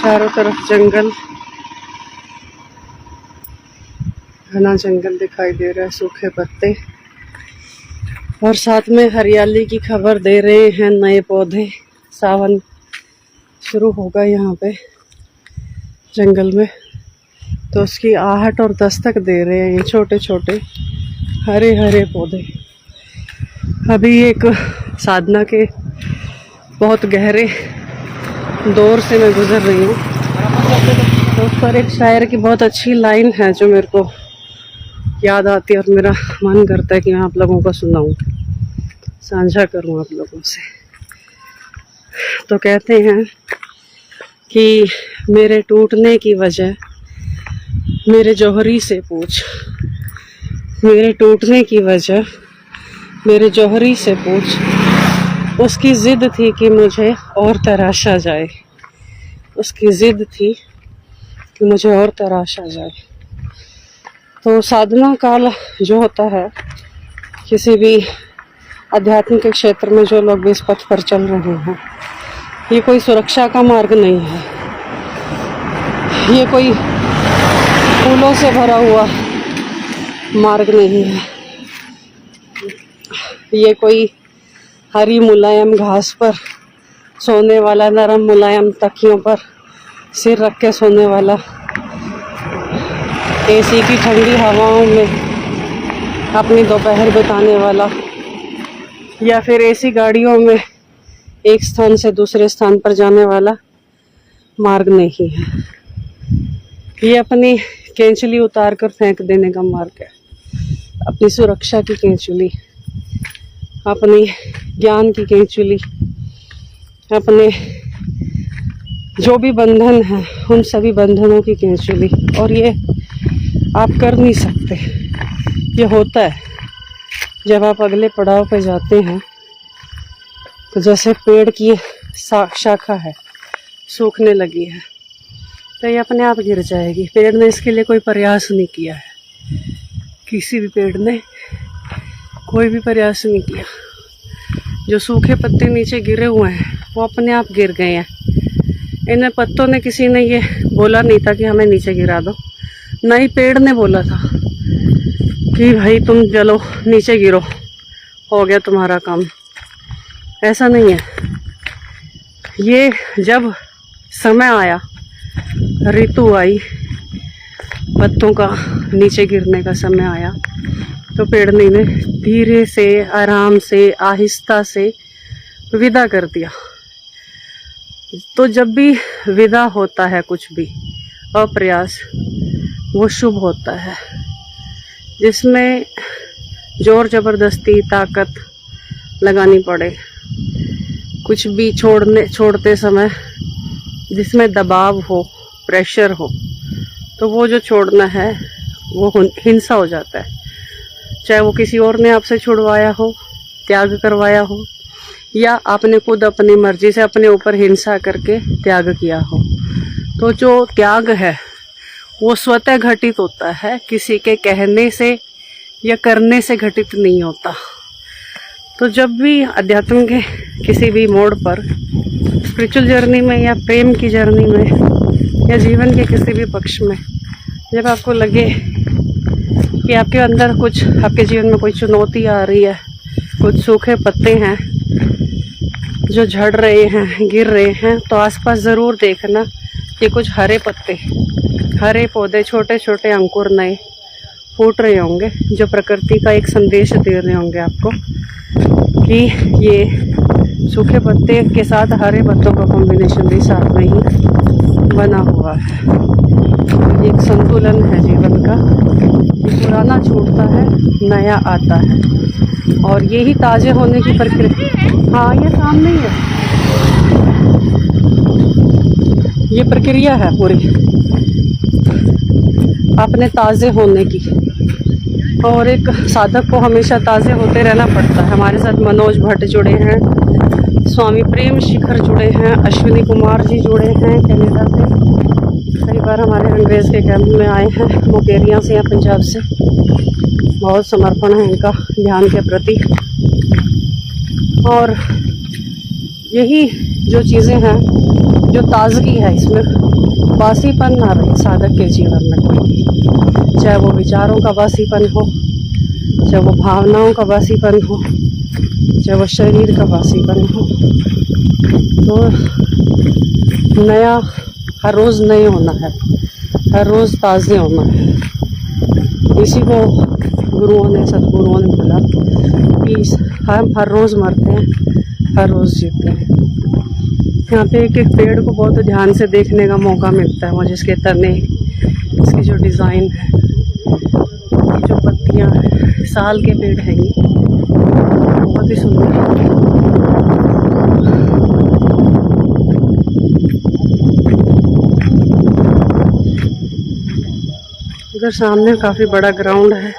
चारों तरफ जंगल, घना जंगल दिखाई दे रहा है, सूखे पत्ते और साथ में हरियाली की खबर दे रहे हैं नए पौधे। सावन शुरू होगा यहाँ पे जंगल में, तो उसकी आहट और दस्तक दे रहे हैं ये छोटे छोटे हरे हरे पौधे। अभी एक साधना के बहुत गहरे दौर से मैं गुजर रही हूँ, तो उस पर एक शायर की बहुत अच्छी लाइन है जो मेरे को याद आती है और मेरा मन करता है कि मैं आप लोगों को सुनाऊं, साझा करूं आप लोगों से। तो कहते हैं कि मेरे टूटने की वजह मेरे जौहरी से पूछ, मेरे टूटने की वजह मेरे जौहरी से पूछ, उसकी ज़िद थी कि मुझे और तराशा जाए, उसकी ज़िद थी कि मुझे और तराशा जाए। तो साधना काल जो होता है, किसी भी आध्यात्मिक के क्षेत्र में जो लोग भी इस पथ पर चल रहे हैं, ये कोई सुरक्षा का मार्ग नहीं है, ये कोई फूलों से भरा हुआ मार्ग नहीं है, ये कोई हरी मुलायम घास पर सोने वाला, नरम मुलायम तकियों पर सिर रख के सोने वाला, एसी की ठंडी हवाओं में अपनी दोपहर बिताने वाला, या फिर एसी गाड़ियों में एक स्थान से दूसरे स्थान पर जाने वाला मार्ग नहीं है। ये अपनी केंचुली उतार कर फेंक देने का मार्ग है, अपनी सुरक्षा की केंचुली, अपनी ज्ञान की केंचुली, अपने जो भी बंधन हैं उन सभी बंधनों की केंचुली। और ये आप कर नहीं सकते, ये होता है जब आप अगले पड़ाव पे जाते हैं। तो जैसे पेड़ की शाखा है, सूखने लगी है, तो ये अपने आप गिर जाएगी। पेड़ ने इसके लिए कोई प्रयास नहीं किया है, किसी भी पेड़ ने कोई भी प्रयास नहीं किया। जो सूखे पत्ते नीचे गिरे हुए हैं वो अपने आप गिर गए हैं। इन्हें पत्तों ने, किसी ने ये बोला नहीं था कि हमें नीचे गिरा दो, ना ही पेड़ ने बोला था कि भाई तुम चलो नीचे गिरो, हो गया तुम्हारा काम। ऐसा नहीं है। ये जब समय आया, ऋतु आई, पत्तों का नीचे गिरने का समय आया, तो पेड़ ने इन्हें धीरे से, आराम से, आहिस्ता से विदा कर दिया। तो जब भी विदा होता है कुछ भी अप्रयास, वो शुभ होता है। जिसमें जोर जबरदस्ती ताकत लगानी पड़े, कुछ भी छोड़ते समय जिसमें दबाव हो, प्रेशर हो, तो वो जो छोड़ना है वो हिंसा हो जाता है। चाहे वो किसी और ने आपसे छुड़वाया हो, त्याग करवाया हो, या आपने खुद अपनी मर्जी से अपने ऊपर हिंसा करके त्याग किया हो। तो जो त्याग है वो स्वतः घटित होता है, किसी के कहने से या करने से घटित नहीं होता। तो जब भी अध्यात्म के किसी भी मोड़ पर, स्पिरिचुअल जर्नी में या प्रेम की जर्नी में या जीवन के किसी भी पक्ष में, जब आपको लगे कि आपके अंदर कुछ, आपके जीवन में कोई चुनौती आ रही है, कुछ सूखे पत्ते हैं जो झड़ रहे हैं, गिर रहे हैं, तो आसपास ज़रूर देखना कि कुछ हरे पत्ते, हरे पौधे, छोटे छोटे अंकुर नए फूट रहे होंगे, जो प्रकृति का एक संदेश दे रहे होंगे आपको कि ये सूखे पत्ते के साथ हरे पत्तों का कॉम्बिनेशन भी साथ में ही बना हुआ है। ये एक संतुलन है जीवन का, कि पुराना छूटता है, नया आता है, और यही ताजे होने की प्रक्रिया। हाँ, ये सामने ही है, ये प्रक्रिया है पूरी अपने ताज़े होने की। और एक साधक को हमेशा ताज़े होते रहना पड़ता है। हमारे साथ मनोज भट्ट जुड़े हैं, स्वामी प्रेम शिखर जुड़े हैं, अश्विनी कुमार जी जुड़े हैं कनाडा से, कई बार हमारे अंग्रेज़ के कैंप में आए हैं, मुकेरिया से या पंजाब से। बहुत समर्पण है इनका ध्यान के प्रति। और यही जो चीज़ें हैं जो ताजगी है इसमें, बासीपन ना रहे साधक के जीवन में कोई, चाहे वो विचारों का बासीपन हो, चाहे वो भावनाओं का बासीपन हो, चाहे वो शरीर का बासीपन हो। तो नया हर रोज़ नए होना है, हर रोज़ ताज़े होना है। इसी को गुरुओं ने, सदगुरुओं ने बोला कि हम हर रोज़ मरते हैं, हर रोज़ जीते हैं। यहाँ पे एक एक पेड़ को बहुत ध्यान से देखने का मौका मिलता है मुझे, इसके तने, इसकी जो डिज़ाइन है, जो पत्तियाँ हैं, साल के पेड़ हैं ये, बहुत ही सुंदर। उधर सामने काफ़ी बड़ा ग्राउंड है।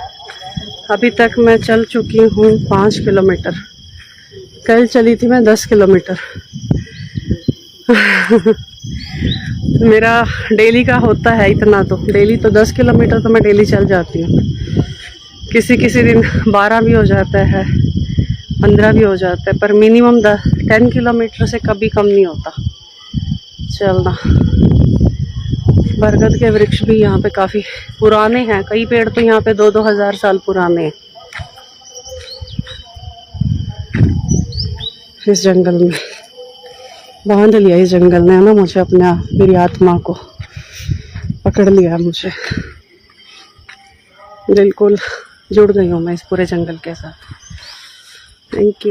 अभी तक मैं चल चुकी हूँ 5 किलोमीटर, कल चली थी मैं 10 किलोमीटर। मेरा डेली का होता है इतना, तो डेली तो 10 किलोमीटर तो मैं डेली चल जाती हूँ। किसी किसी दिन 12 भी हो जाता है, 15 भी हो जाता है, पर मिनिमम 10 किलोमीटर से कभी कम नहीं होता चलना। बरगद के वृक्ष भी यहाँ पे काफ़ी पुराने हैं, कई पेड़ तो यहाँ पे 2-2 हज़ार साल पुराने हैं। इस जंगल में बांध लिया, इस जंगल ने ना मुझे, अपने मेरी आत्मा को पकड़ लिया मुझे, बिल्कुल जुड़ गई हूँ मैं इस पूरे जंगल के साथ। Thank you.